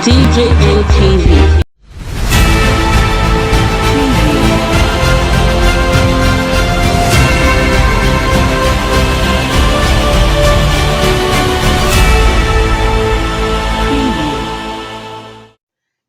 DJN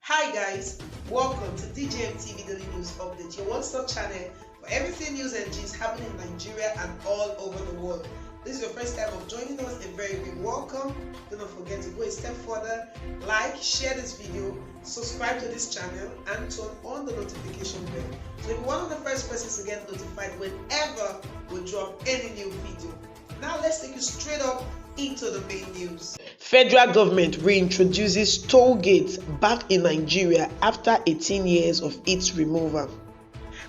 Hi guys, welcome to DJN TV Daily News Update, your one-stop channel for everything news and gist happening in Nigeria and all over the world. This is your first time of joining us, a very big welcome. Do not forget to go a step further, like, share this video, subscribe to this channel and turn on the notification bell so you'll be one of the first persons to get notified whenever we drop any new video. Now let's take you straight up into the main news. Federal government reintroduces toll gates back in Nigeria after 18 years of its removal.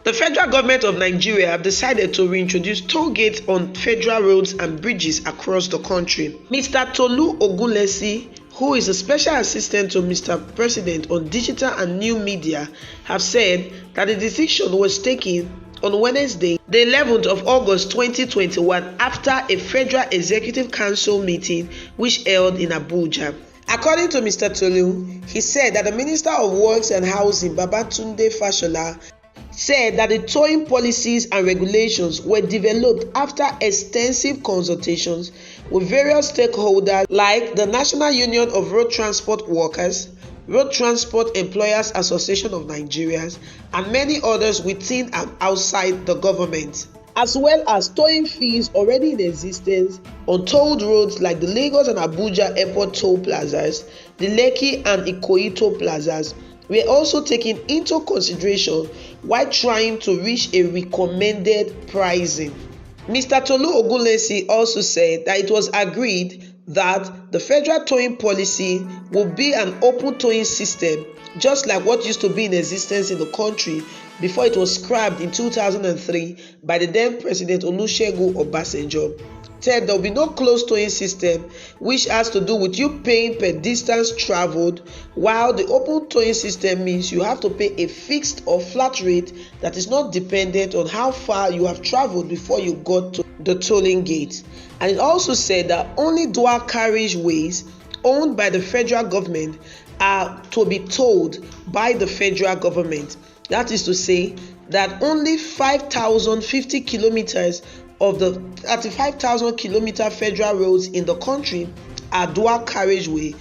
The federal government of Nigeria have decided to reintroduce toll gates on federal roads and bridges across the country. Mr. Tolu Ogunlesi, who is a special assistant to Mr. President on digital and new media, have said that the decision was taken on Wednesday, the 11th of August 2021, after a Federal Executive Council meeting which held in Abuja. According to Mr. Tolu, he said that the Minister of Works and Housing, Babatunde Fashola, said that the tolling policies and regulations were developed after extensive consultations with various stakeholders like the National Union of Road Transport Workers, Road Transport Employers Association of Nigeria, and many others within and outside the government, as well as tolling fees already in existence on tolled roads like the Lagos and Abuja airport toll plazas, the Lekki and Ikoyi toll plazas, were also taken into consideration while trying to reach a recommended pricing. Mr. Tolu Ogunlesi also said that it was agreed that the federal tolling policy will be an open tolling system, just like what used to be in existence in the country before it was scrapped in 2003 by the then President Olusegun Obasanjo. Said there will be no closed tolling system, which has to do with you paying per distance traveled, while the open tolling system means you have to pay a fixed or flat rate that is not dependent on how far you have traveled before you got to the tolling gate. And it also said that only dual carriageways owned by the federal government are to be tolled by the federal government. That is to say that only 5,050 kilometers of the 35,000 kilometer federal roads in the country are dual carriageway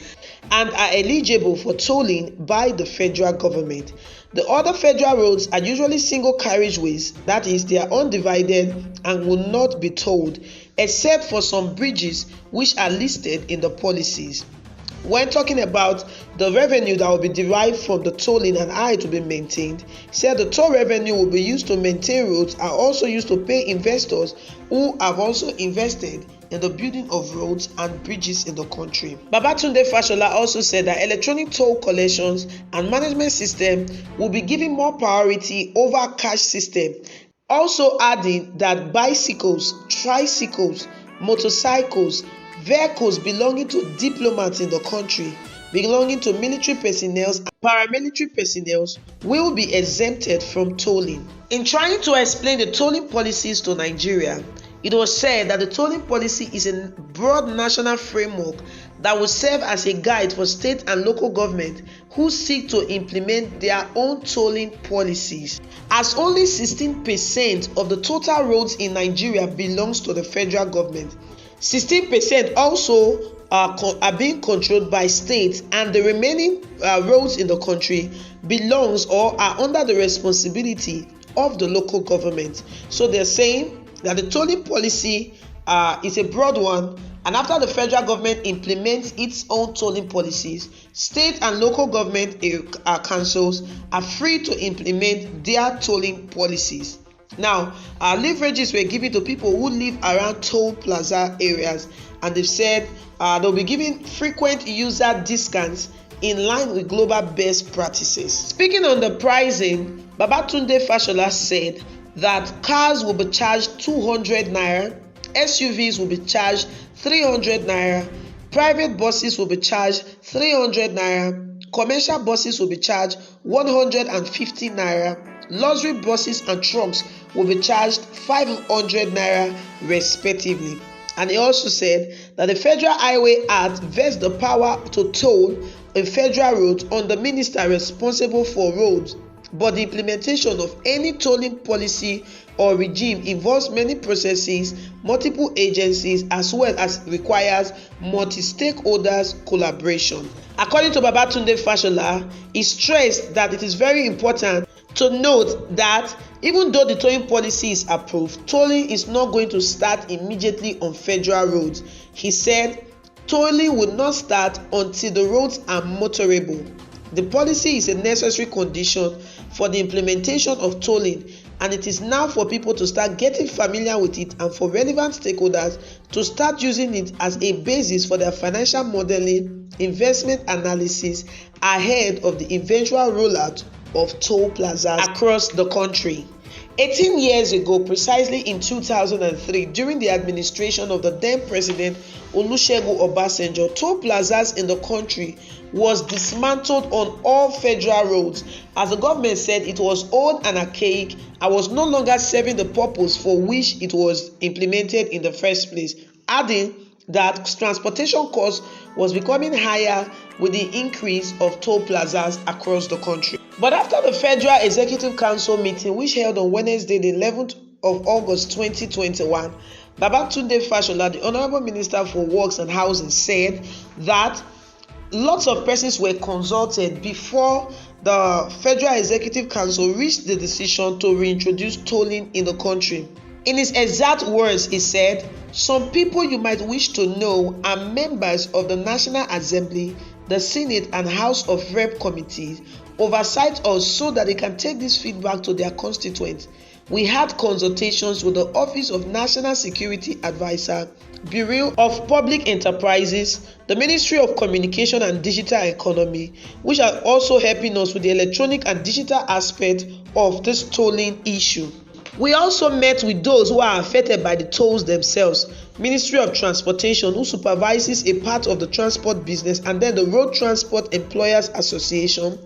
and are eligible for tolling by the federal government. The other federal roads are usually single carriageways, that is, they are undivided and will not be tolled, except for some bridges which are listed in the policies. When talking about the revenue that will be derived from the tolling and how it will be maintained, he said the toll revenue will be used to maintain roads and also used to pay investors who have also invested in the building of roads and bridges in the country. Babatunde Fashola also said that electronic toll collections and management system will be given more priority over cash system, also adding that bicycles, tricycles, motorcycles, vehicles belonging to diplomats in the country, belonging to military personnel and paramilitary personnel will be exempted from tolling. In trying to explain the tolling policies to Nigeria, it was said that the tolling policy is a broad national framework that will serve as a guide for state and local government who seek to implement their own tolling policies. As only 16% of the total roads in Nigeria belongs to the federal government, 16% also are being controlled by states, and the remaining roads in the country belongs or are under the responsibility of the local government. So they're saying that the tolling policy is a broad one, and after the federal government implements its own tolling policies, state and local government councils are free to implement their tolling policies. Now, leverages were given to people who live around toll plaza areas, and they've said they'll be giving frequent user discounts in line with global best practices. Speaking on the pricing, Babatunde Fashola said that cars will be charged 200 naira, SUVs will be charged 300 naira, private buses will be charged 300 naira, commercial buses will be charged 150 naira, luxury buses and trucks will be charged 500 naira respectively. And he also said that the Federal Highway Act vests the power to toll in federal roads on the minister responsible for roads, but the implementation of any tolling policy or regime involves many processes, multiple agencies, as well as requires multi-stakeholders collaboration. According to Babatunde Fashola, he stressed that it is very important to note that even though the tolling policy is approved, tolling is not going to start immediately on federal roads. He said tolling will not start until the roads are motorable. The policy is a necessary condition for the implementation of tolling, and it is now for people to start getting familiar with it and for relevant stakeholders to start using it as a basis for their financial modeling, investment analysis ahead of the eventual rollout of toll plazas across the country. 18 years ago, precisely in 2003, during the administration of the then President Olusegun Obasanjo, toll plazas in the country was dismantled on all federal roads, as the government said it was old and archaic and was no longer serving the purpose for which it was implemented in the first place, adding that transportation costs was becoming higher with the increase of toll plazas across the country. But after the Federal Executive Council meeting, which held on Wednesday, the 11th of August 2021, Babatunde Fashola, the Honorable Minister for Works and Housing, said that lots of persons were consulted before the Federal Executive Council reached the decision to reintroduce tolling in the country. In his exact words, he said, "Some people you might wish to know are members of the National Assembly, the Senate and House of Rep committees, oversight us so that they can take this feedback to their constituents. We had consultations with the Office of National Security Advisor, Bureau of Public Enterprises, the Ministry of Communication and Digital Economy, which are also helping us with the electronic and digital aspect of this tolling issue. We also met with those who are affected by the tolls themselves, Ministry of Transportation, who supervises a part of the transport business, and then the Road Transport Employers Association,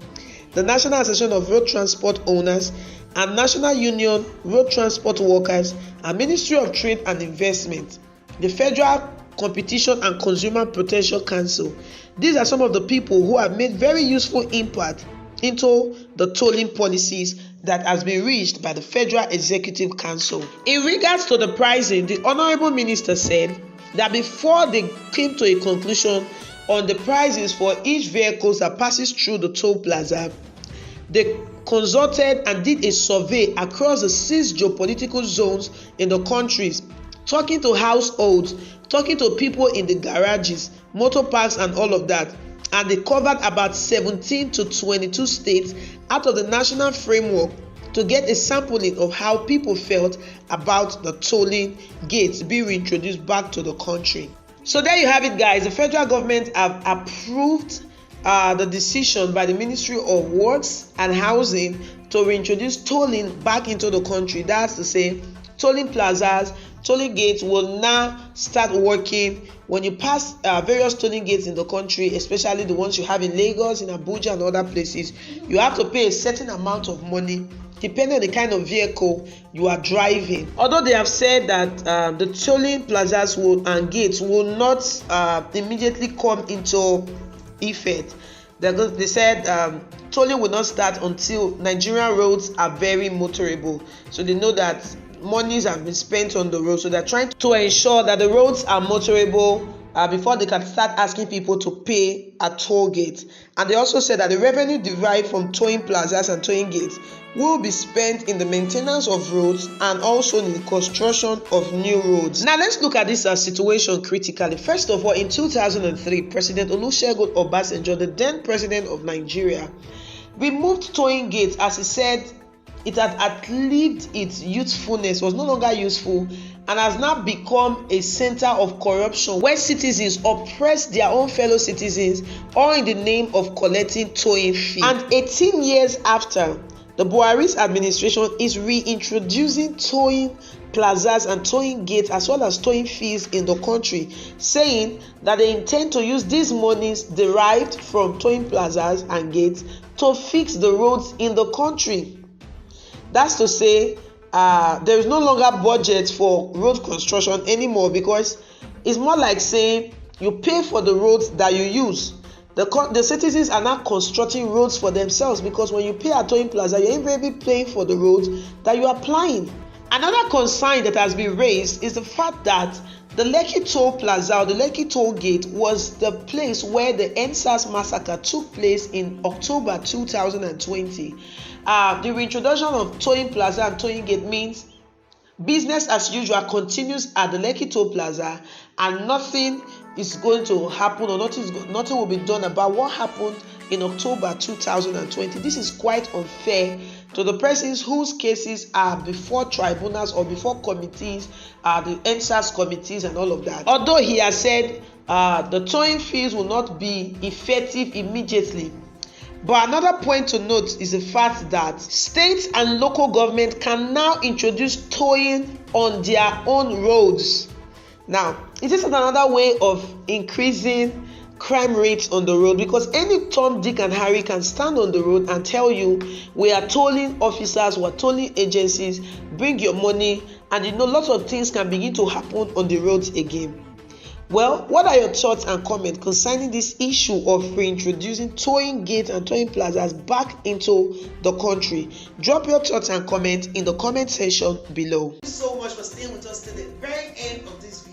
the National Association of Road Transport Owners, and National Union Road Transport Workers, and Ministry of Trade and Investment, the Federal Competition and Consumer Protection Council. These are some of the people who have made very useful impact into the tolling policies that has been reached by the Federal Executive Council. In regards to the pricing, the Honorable Minister said that before they came to a conclusion on the prices for each vehicle that passes through the toll plaza, they consulted and did a survey across the 6 geopolitical zones in the countries, talking to households, talking to people in the garages, motor parks and all of that. And they covered about 17 to 22 states out of the national framework to get a sampling of how people felt about the tolling gates being reintroduced back to the country. So there you have it, guys. The federal government have approved the decision by the Ministry of Works and Housing to reintroduce tolling back into the country. That's to say, tolling plazas, tolling gates will now start working. When you pass various tolling gates in the country, especially the ones you have in Lagos, in Abuja and other places, you have to pay a certain amount of money depending on the kind of vehicle you are driving. Although they have said that the tolling plazas and gates will not immediately come into effect. They said tolling will not start until Nigerian roads are very motorable. So they know that monies have been spent on the road, so they're trying to ensure that the roads are motorable before they can start asking people to pay a toll gate. And they also said that the revenue derived from tolling plazas and tolling gates will be spent in the maintenance of roads and also in the construction of new roads. Now let's look at this situation critically. First of all, in 2003, President Olusegun Obasanjo, the then president of Nigeria, removed tolling gates as he said it had outlived its usefulness, was no longer useful, and has now become a center of corruption where citizens oppress their own fellow citizens, all in the name of collecting tolling fee. And 18 years after, the Buhari's administration is reintroducing tolling plazas and tolling gates as well as tolling fees in the country, saying that they intend to use these monies derived from tolling plazas and gates to fix the roads in the country. That's to say, there is no longer budget for road construction anymore, because It's more like saying you pay for the roads that you use. The citizens are now constructing roads for themselves, because when you pay at Towing Plaza, you're invariably paying for the roads that you are applying. Another concern that has been raised is the fact that the Lekki Toll Plaza, or the Lekki Toll Gate, was the place where the NSAS massacre took place in October 2020. The reintroduction of Towing Plaza and Towing Gate means business as usual continues at the Lekki Toll Plaza, and nothing is going to happen, or nothing will be done about what happened in October 2020. This is quite unfair to the persons whose cases are before tribunals or before committees, the NSAS committees and all of that. Although he has said the towing fees will not be effective immediately. But another point to note is the fact that states and local government can now introduce towing on their own roads. Now, it is another way of increasing crime rates on the road, because any Tom, Dick and Harry can stand on the road and tell you, we are tolling officers, we are tolling agencies, bring your money, and lots of things can begin to happen on the roads again. Well, what are your thoughts and comments concerning this issue of reintroducing towing gates and towing plazas back into the country? Drop your thoughts and comments in the comment section below. Thank you so much for staying with us till the very end of this video.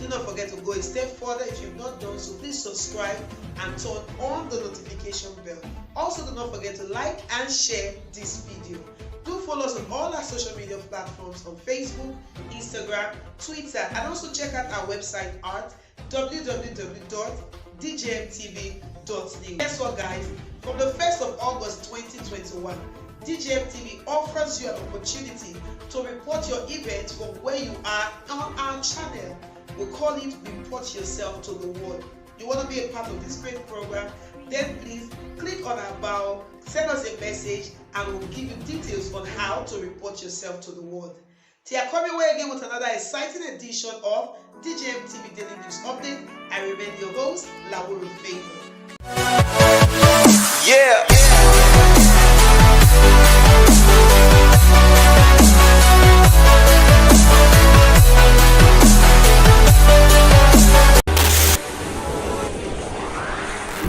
Do not forget to go a step further if you've not done so. Please subscribe and turn on the notification bell. Also, do not forget to like and share this video. Do follow us on all our social media platforms on Facebook, Instagram, Twitter, and also check out our website at www.djmtv.news. Guess what, guys? From the 1st of August 2021, DJMTV offers you an opportunity to report your events from where you are on our channel. We call it Report Yourself to the World. You want to be a part of this great program? Then please click on our bio, send us a message, and we'll give you details on how to report yourself to the world. Till I come your way again with another exciting edition of DJMTV Daily News Update, I remain your host, Lawuru Favor. Yeah.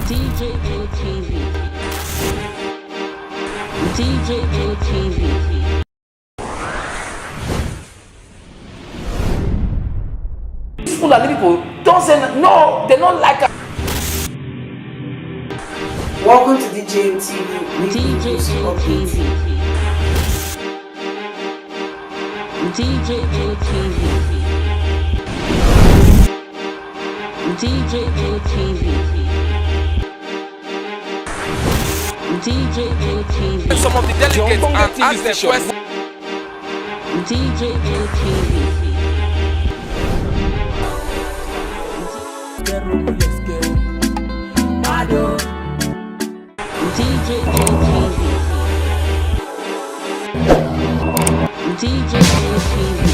DJMTV. DJMTV. Fulani people don't say no, they don't like us. Welcome to DJMTV. DJMTV. DJMTV. DJMTV. DJMTV. Some of the delegates and ask them questions. DJMTV. DJMTV. DJMTV.